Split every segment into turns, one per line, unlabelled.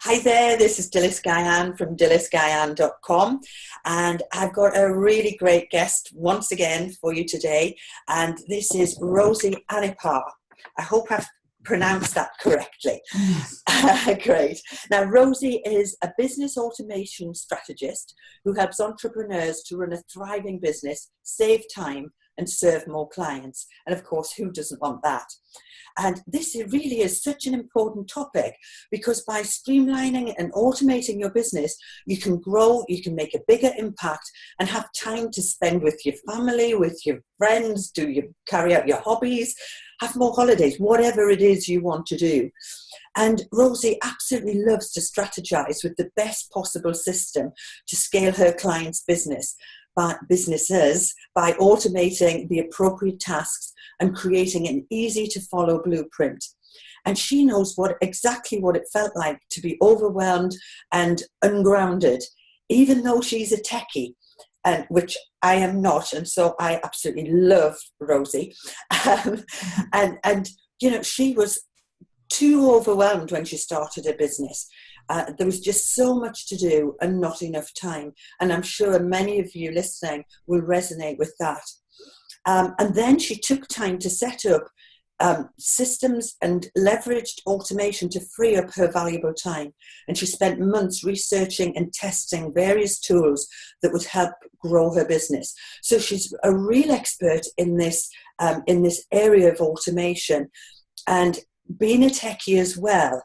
Hi there, this is Dylis Guyan from DylisGuyan.com, and I've got a really great guest once again for you today, and this is Rosie Anipare. I hope I've pronounced that correctly.
Yes.
Great. Now, Rosie is a business automation strategist who helps entrepreneurs to run a thriving business, save time, and serve more clients. And of course, who doesn't want that? And this really is such an important topic because by streamlining and automating your business, you can grow, you can make a bigger impact and have time to spend with your family, with your friends, carry out your hobbies, have more holidays, whatever it is you want to do. And Rosie absolutely loves to strategize with the best possible system to scale her clients' businesses by automating the appropriate tasks and creating an easy to follow blueprint. And she knows exactly what it felt like to be overwhelmed and ungrounded, even though she's a techie, which I am not. And so I absolutely love Rosie. And you know, she was too overwhelmed when she started her business. There was just so much to do and not enough time. And I'm sure many of you listening will resonate with that. And then she took time to set up systems and leveraged automation to free up her valuable time. And she spent months researching and testing various tools that would help grow her business. So she's a real expert in this area of automation. And being a techie as well,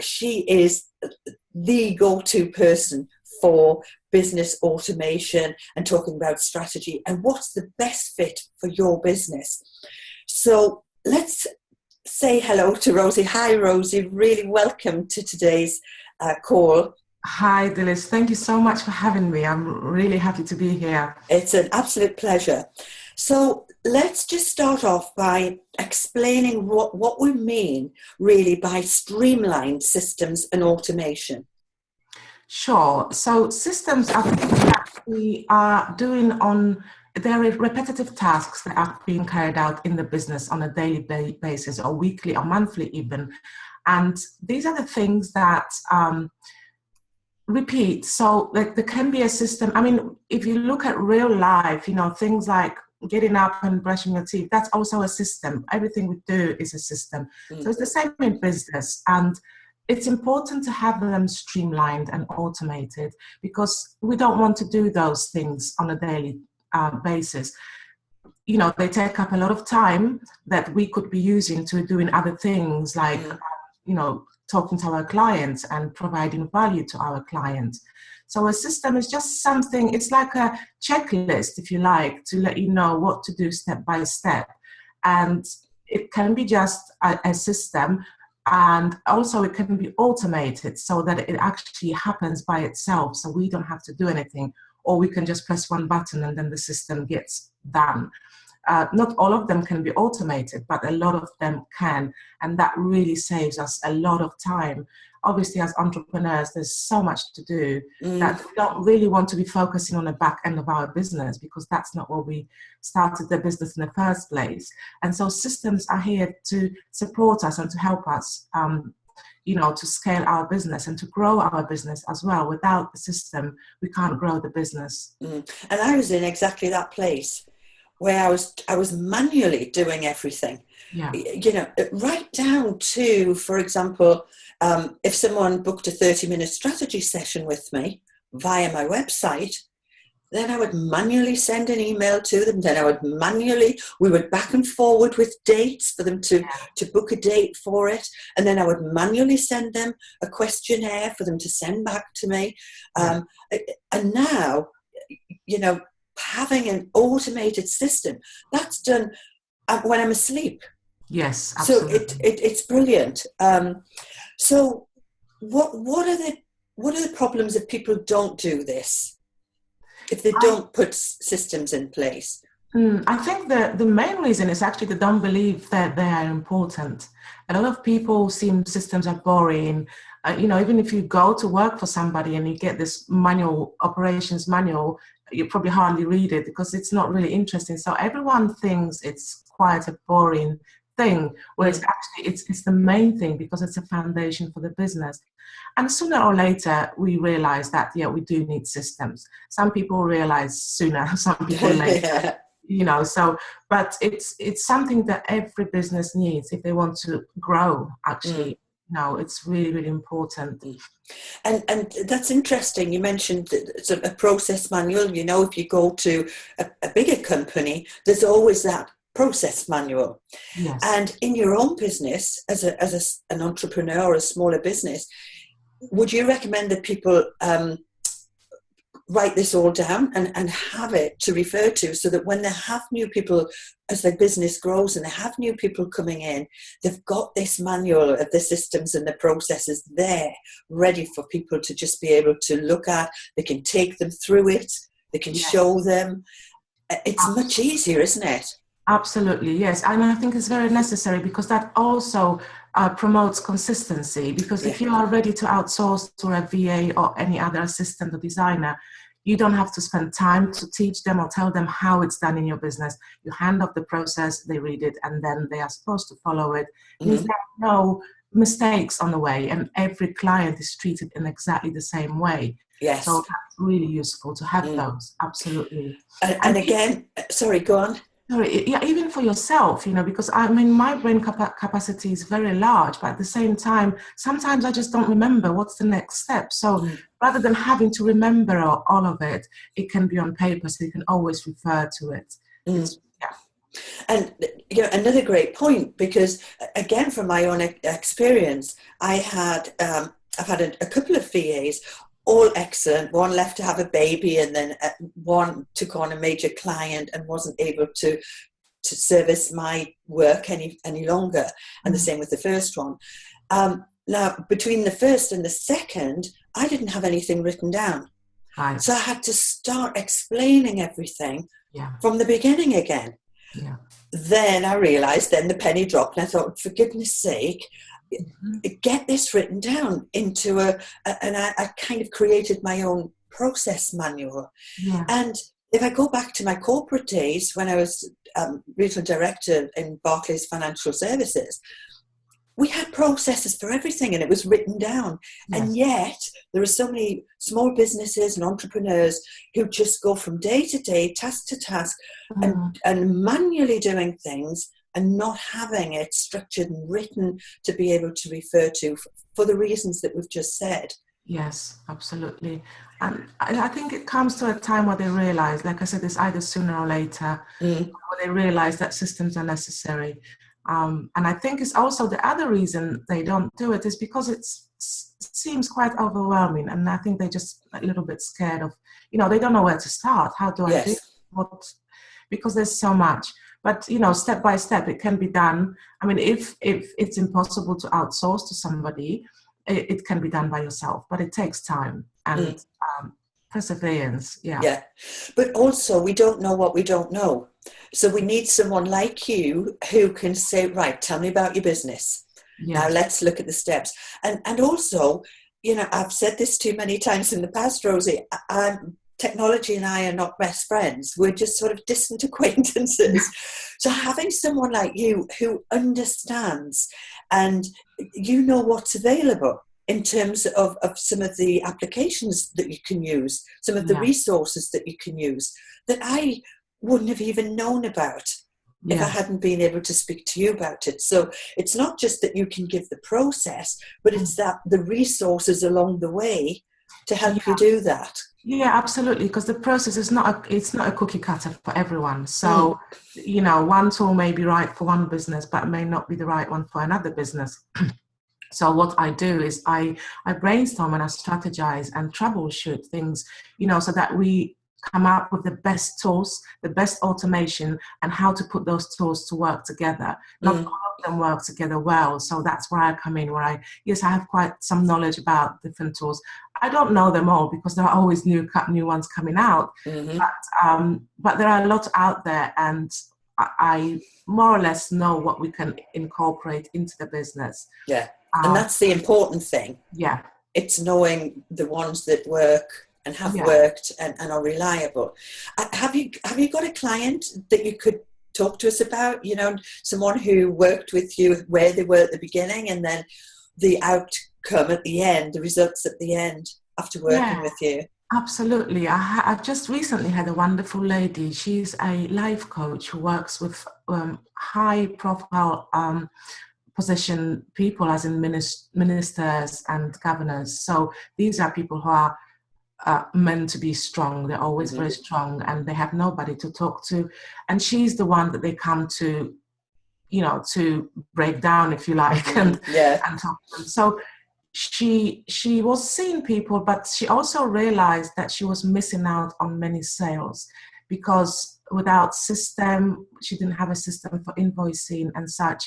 she is the go-to person for business automation and talking about strategy and what's the best fit for your business. So let's say hello to Rosie. Hi, Rosie. Really welcome to today's call.
Hi, Dylis. Thank you so much for having me. I'm really happy to be here.
It's an absolute pleasure. So let's just start off by explaining what we mean really by streamlined systems and automation.
Sure. So systems are things that we are doing there are repetitive tasks that are being carried out in the business on a daily basis or weekly or monthly even. And these are the things that repeat. So like, there can be a system. I mean, if you look at real life, you know, things like getting up and brushing your teeth, that's also a system. Everything we do is a system. Mm-hmm. So it's the same in business. And it's important to have them streamlined and automated because we don't want to do those things on a daily basis. You know, they take up a lot of time that we could be using to doing other things like, you know, talking to our clients and providing value to our clients. So a system is just something, it's like a checklist, if you like, to let you know what to do step by step. And it can be just a system. And also it can be automated so that it actually happens by itself. So we don't have to do anything, or we can just press one button and then the system gets done. Not all of them can be automated, but a lot of them can. And that really saves us a lot of time. Obviously, as entrepreneurs, there's so much to do that we don't really want to be focusing on the back end of our business because that's not what we started the business in the first place. And so systems are here to support us and to help us, you know, to scale our business and to grow our business as well. Without the system, we can't grow the business. And
I was in exactly that place where I was manually doing everything.
Yeah.
You know, right down to, for example, if someone booked a 30-minute strategy session with me via my website, then I would manually send an email to them. Then we would back and forward with dates for them to book a date for it. And then I would manually send them a questionnaire for them to send back to me. And now, you know, having an automated system, that's done when I'm asleep.
Yes, absolutely.
So it's brilliant. So what are the problems if people don't do this? If they don't put systems in place?
I think the main reason is actually they don't believe that they are important. A lot of people seem systems are boring. You know, even if you go to work for somebody and you get this operations manual, you probably hardly read it because it's not really interesting. So everyone thinks it's quite a boring thing, where it's the main thing because it's a foundation for the business. And sooner or later, we realize that, we do need systems. Some people realize sooner, some people later.
Yeah.
So, but it's something that every business needs if they want to grow, actually. It's really, really important.
And that's interesting. You mentioned sort of a process manual. If you go to a bigger company, there's always that process manual.
Yes.
And in your own business, as an entrepreneur or a smaller business, would you recommend that people write this all down and have it to refer to, so that when they have new people, as their business grows and they have new people coming in, they've got this manual of the systems and the processes there ready for people to just be able to look at? They can take them through it, they can show them. It's much easier, isn't it?
Absolutely, yes. And I think it's very necessary, because that also promotes consistency. Because if you are ready to outsource to a VA or any other assistant or designer, you don't have to spend time to teach them or tell them how it's done in your business. You hand off the process, they read it, and then they are supposed to follow it. Means there are no mistakes on the way, and every client is treated in exactly the same way.
Yes.
So that's really useful to have those, absolutely.
And again, sorry, go on.
Sorry, even for yourself, because my brain capacity is very large, but at the same time, sometimes I just don't remember what's the next step. So rather than having to remember all of it, it can be on paper, so you can always refer to it.
And another great point, because again, from my own experience, I've had a couple of VAs. All excellent. One left to have a baby, and then one took on a major client and wasn't able to service my work any longer. And the same with the first one. Now, between the first and the second, I didn't have anything written down.
Right.
So I had to start explaining everything from the beginning again.
Yeah.
Then I realised, then the penny dropped, and I thought, for goodness sake, get this written down into and I kind of created my own process manual. And if I go back to my corporate days, when I was regional director in Barclays Financial Services, we had processes for everything, and it was written down. And yet there are so many small businesses and entrepreneurs who just go from day to day, task to task, and manually doing things, and not having it structured and written to be able to refer to for the reasons that we've just said.
Yes, absolutely. And I think it comes to a time where they realize, like I said, it's either sooner or later, where they realize that systems are necessary. And I think it's also the other reason they don't do it is because it seems quite overwhelming. And I think they're just a little bit scared of, they don't know where to start. How do I do what? Because there's so much. But, step by step, it can be done. I mean, if it's impossible to outsource to somebody, it can be done by yourself. But it takes time and perseverance. Yeah.
But also, we don't know what we don't know. So we need someone like you who can say, right, tell me about your business. Now let's look at the steps. And also, I've said this too many times in the past, Rosie, technology and I are not best friends. We're just sort of distant acquaintances. So having someone like you who understands and what's available in terms of some of the applications that you can use, some of the resources that you can use, that I wouldn't have even known about if I hadn't been able to speak to you about it. So it's not just that you can give the process, but it's that the resources along the way to help you do that.
Yeah, absolutely. Because the process is not a cookie cutter for everyone. So, one tool may be right for one business, but may not be the right one for another business. So what I do is I brainstorm and I strategize and troubleshoot things, so that we come up with the best tools, the best automation, and how to put those tools to work together. Not all of them work together well. So that's where I come in, where I have quite some knowledge about different tools. I don't know them all because there are always new ones coming out. But there are a lot out there, and I more or less know what we can incorporate into the business.
Yeah, and that's the important thing.
Yeah.
It's knowing the ones that work and have worked and are reliable. Have you got a client that you could talk to us about, someone who worked with you, where they were at the beginning and then the outcome at the end, the results at the end after working with you?
Absolutely. I've just recently had a wonderful lady. She's a life coach who works with high profile position people, as in ministers and governors. So these are people who are meant to be strong. They're always very strong and they have nobody to talk to. And she's the one that they come to, to break down, if you like, and talk to them. So she was seeing people, but she also realized that she was missing out on many sales because without system, she didn't have a system for invoicing and such,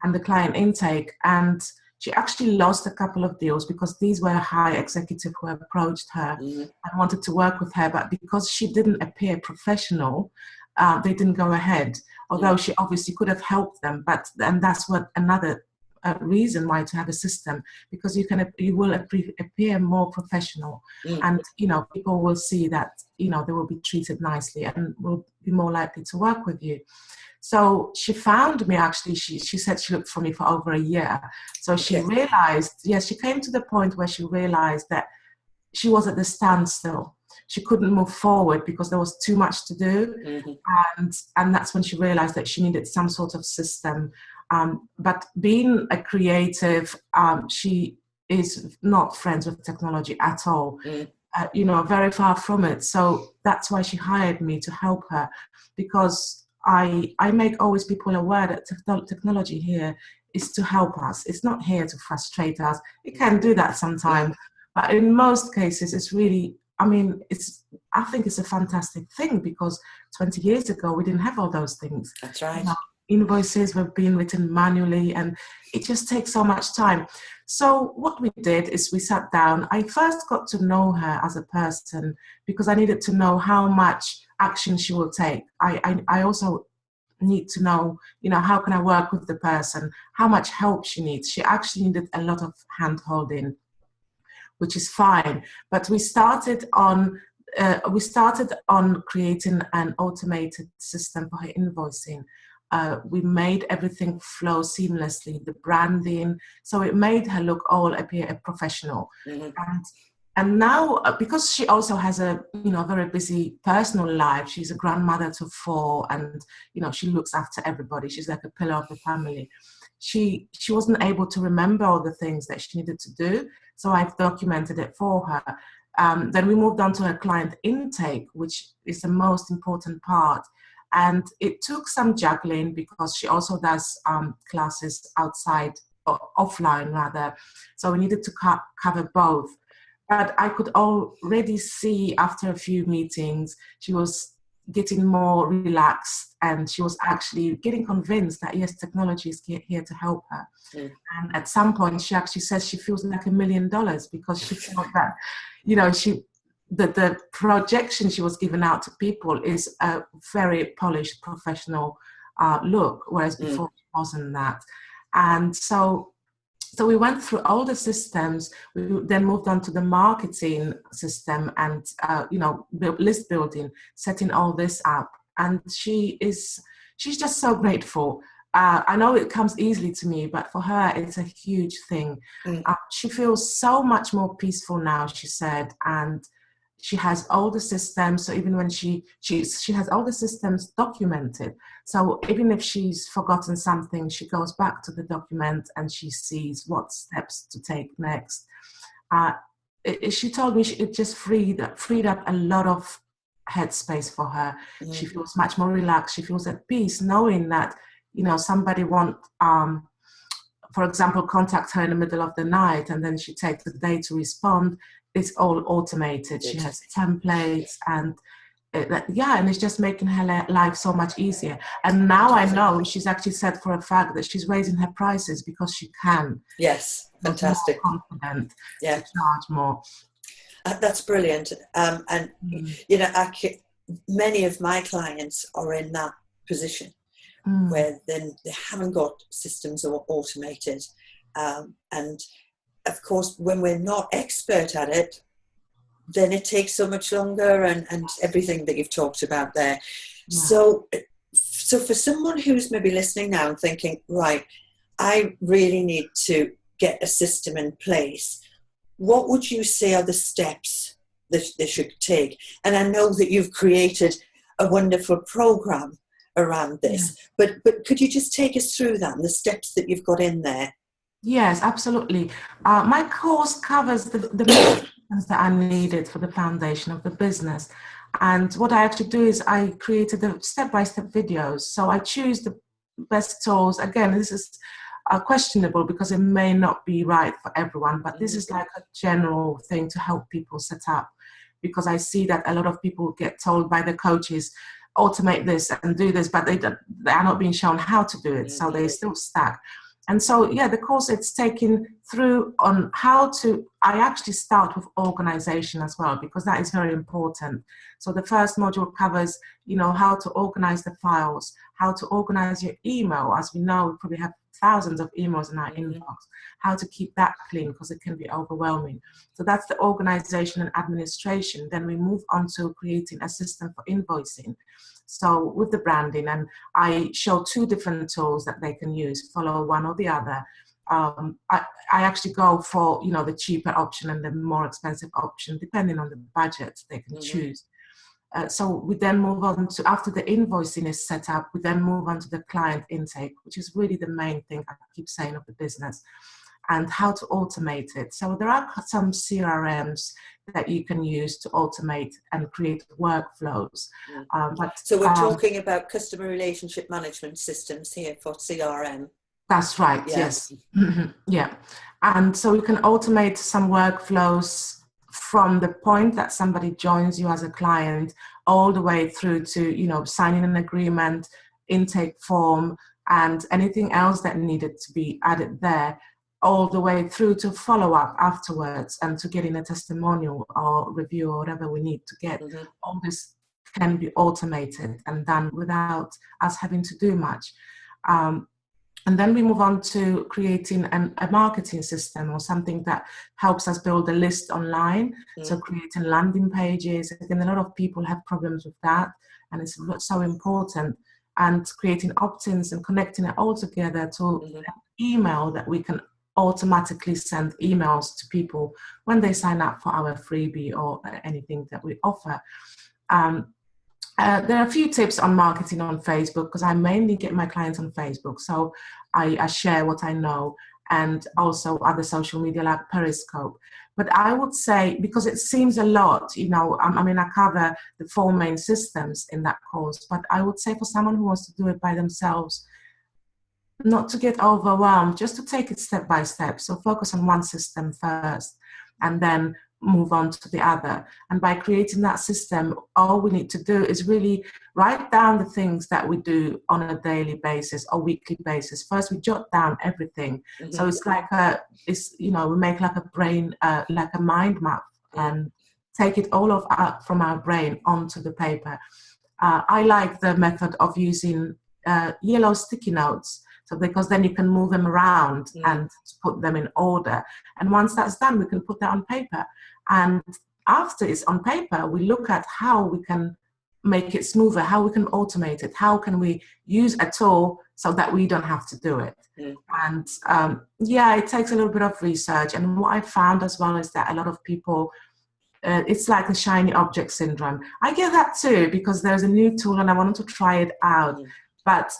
and the client intake. And she actually lost a couple of deals because these were high executives who approached her and wanted to work with her, but because she didn't appear professional, they didn't go ahead. Although she obviously could have helped them, and that's what another reason why to have a system, because you will appear more professional, and people will see that they will be treated nicely and will be more likely to work with you. So she found me, actually. She said she looked for me for over a year. So she realized, she came to the point where she realized that she was at the standstill. She couldn't move forward because there was too much to do. And that's when she realized that she needed some sort of system. But being a creative, she is not friends with technology at all. Very far from it. So that's why she hired me to help her, because I make always people aware that technology here is to help us. It's not here to frustrate us. It can do that sometimes, but in most cases, it's really, I think it's a fantastic thing, because 20 years ago, we didn't have all those things.
That's right.
Invoices were being written manually, and it just takes so much time. So what we did is we sat down. I first got to know her as a person because I needed to know how much action she will take. I also need to know, how can I work with the person, how much help she needs. She actually needed a lot of hand-holding, which is fine. But we started on creating an automated system for her invoicing. We made everything flow seamlessly, the branding, so it made her appear professional. And now, because she also has a very busy personal life, she's a grandmother to 4, and she looks after everybody. She's like a pillar of the family. She wasn't able to remember all the things that she needed to do, so I've documented it for her. Then we moved on to her client intake, which is the most important part. And it took some juggling because she also does classes outside, or offline rather. So we needed to cover both. But I could already see after a few meetings, she was getting more relaxed, and she was actually getting convinced that, yes, technology is here to help her. And at some point, she actually says she feels like $1 million because she felt that, the projection she was giving out to people is a very polished, professional look, whereas before it wasn't that. And so we went through all the systems. We then moved on to the marketing system and, list building, setting all this up. And she's just so grateful. I know it comes easily to me, but for her, it's a huge thing. She feels so much more peaceful now, she said, and she has all the systems. So even when she has all the systems documented. So even if she's forgotten something, she goes back to the document and she sees what steps to take next. She told me it just freed up a lot of headspace for her. She feels much more relaxed. She feels at peace knowing that, somebody won't, for example, contact her in the middle of the night and then she takes the day to respond. It's all automated. She has templates and it's just making her life so much easier. And now I know she's actually said for a fact that she's raising her prices because she can.
Yes, fantastic.
More confident to charge more.
That's brilliant. Many of my clients are in that position where then they haven't got systems or automated. And of course, when we're not expert at it, then it takes so much longer and everything that you've talked about there. So So for someone who's maybe listening now and thinking, right, I really need to get a system in place, what would you say are the steps that they should take? And I know that you've created a wonderful program around this, but could you just take us through that and the steps that you've got in there?
Yes, absolutely. My course covers the main things that are needed for the foundation of the business. And what I actually do is I created the step-by-step videos. So I choose the best tools. Again, this is questionable because it may not be right for everyone, but this is like a general thing to help people set up, because I see that a lot of people get told by the coaches, automate this and do this, but they are not being shown how to do it. So they're still stuck. And so, yeah, the course, it's taken through on how to, I actually start with organization as well, because that is very important. So the first module covers, how to organize the files, how to organize your email. As we know, we probably have thousands of emails in our inbox, how to keep that clean because it can be overwhelming. So that's the organization and administration. Then we move on to creating a system for invoicing. So with the branding, and I show 2 different tools that they can use, follow one or the other. I actually go for, the cheaper option and the more expensive option, depending on the budget they can choose. So we then move on to, after the invoicing is set up, we then move on to the client intake, which is really the main thing I keep saying of the business, and how to automate it. So there are some CRMs that you can use to automate and create workflows.
So we're talking about customer relationship management systems here for CRM.
That's right, yes. Yeah. And so you can automate some workflows from the point that somebody joins you as a client all the way through to, signing an agreement, intake form, and anything else that needed to be added there, all the way through to follow up afterwards and to getting a testimonial or review or whatever we need to get. All this can be automated and done without us having to do much. And then we move on to creating a marketing system or something that helps us build a list online. So creating landing pages. Again, a lot of people have problems with that, and it's so important. And creating opt-ins and connecting it all together to an email that we can automatically send emails to people when they sign up for our freebie or anything that we offer. There are a few tips on marketing on Facebook, because I mainly get my clients on Facebook. So I share what I know, and also other social media like Periscope. But I would say, because it seems a lot, I cover the 4 main systems in that course, but I would say for someone who wants to do it by themselves, not to get overwhelmed, just to take it step by step. So focus on one system first and then move on to the other. And by creating that system, all we need to do is really write down the things that we do on a daily basis or weekly basis. First, we jot down everything. So it's like we make like a brain, like a mind map, and take it all from our brain onto the paper. I like the method of using yellow sticky notes. So because then you can move them around and put them in order. And once that's done, we can put that on paper. And after it's on paper, we look at how we can make it smoother, how we can automate it, how can we use a tool so that we don't have to do it. And it takes a little bit of research. And what I found as well is that a lot of people, it's like a shiny object syndrome. I get that too, because there's a new tool and I wanted to try it out. But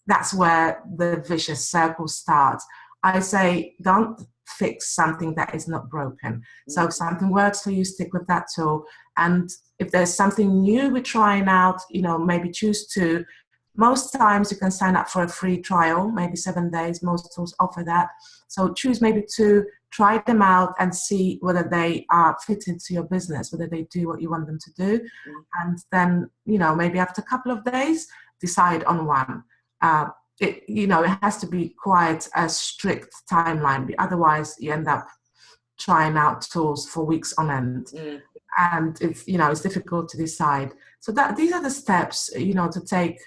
that's where the vicious circle starts. I say, don't fix something that is not broken. So if something works for you, stick with that tool. And if there's something new we're trying out, maybe choose 2. Most times you can sign up for a free trial, maybe 7 days. Most tools offer that. So choose maybe 2, try them out and see whether they are fitted to your business, whether they do what you want them to do. And then, maybe after a couple of days, decide on one. It has to be quite a strict timeline. Otherwise, you end up trying out tools for weeks on end, and it's difficult to decide. So these are the steps to take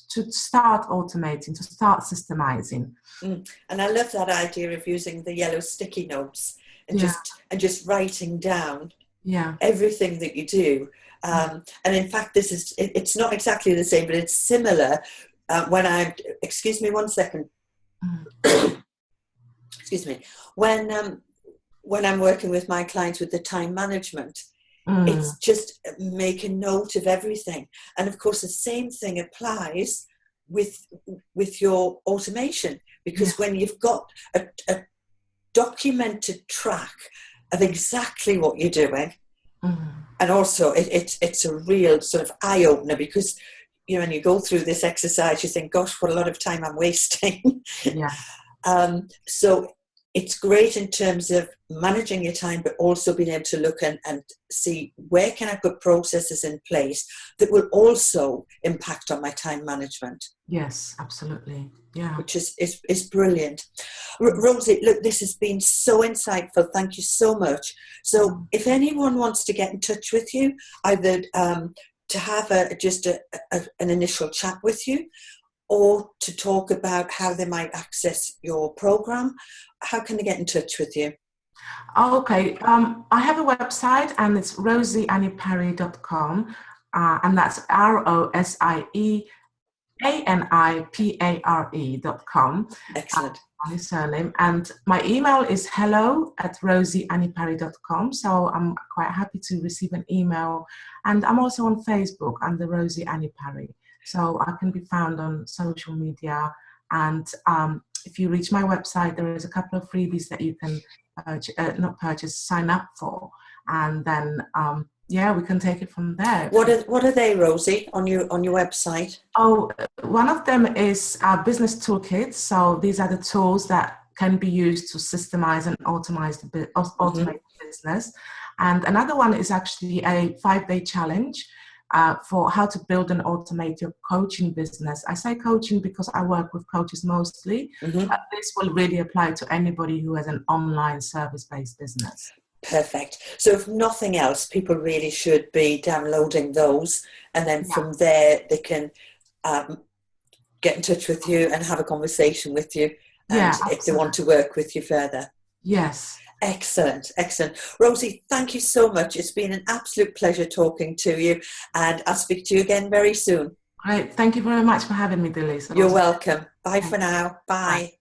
to start automating, to start systemizing.
And I love that idea of using the yellow sticky notes and just writing down
Yeah.
everything that you do. And in fact, it's not exactly the same, but it's similar. Excuse me one second. Excuse me. When I'm working with my clients with the time management, it's just make a note of everything. And of course, the same thing applies with your automation, because when you've got a documented track of exactly what you're doing, and also it's a real sort of eye-opener, because when you go through this exercise, you think, gosh, what a lot of time I'm wasting. So it's great in terms of managing your time, but also being able to look and see where can I put processes in place that will also impact on my time management.
Yes, absolutely. Yeah.
Which is brilliant. Rosie, look, this has been so insightful. Thank you so much. So if anyone wants to get in touch with you, either to have an initial chat with you, or to talk about how they might access your program, how can they get in touch with you?
Okay. I have a website, and it's rosieanipare.com, and that's RosieAnipare.com.
Excellent.
My surname, and my email is hello@rosieanipare.com. So I'm quite happy to receive an email, and I'm also on Facebook under Rosie Anipare. So I can be found on social media, and if you reach my website, there is a couple of freebies that you can sign up for, and then we can take it from there.
What are they, Rosie, on your website?
Oh, one of them is business toolkits. So these are the tools that can be used to systemize and automate the business. And another one is actually a 5-day challenge for how to build and automate your coaching business. I say coaching because I work with coaches mostly, but this will really apply to anybody who has an online service-based business.
Perfect. So if nothing else, people really should be downloading those, and then from there they can get in touch with you and have a conversation with you, and if they want to work with you further.
Yes.
Excellent. Rosie, thank you so much. It's been an absolute pleasure talking to you, and I'll speak to you again very soon.
Great. Thank you very much for having me, Dylis.
You're welcome. Bye for now. Bye.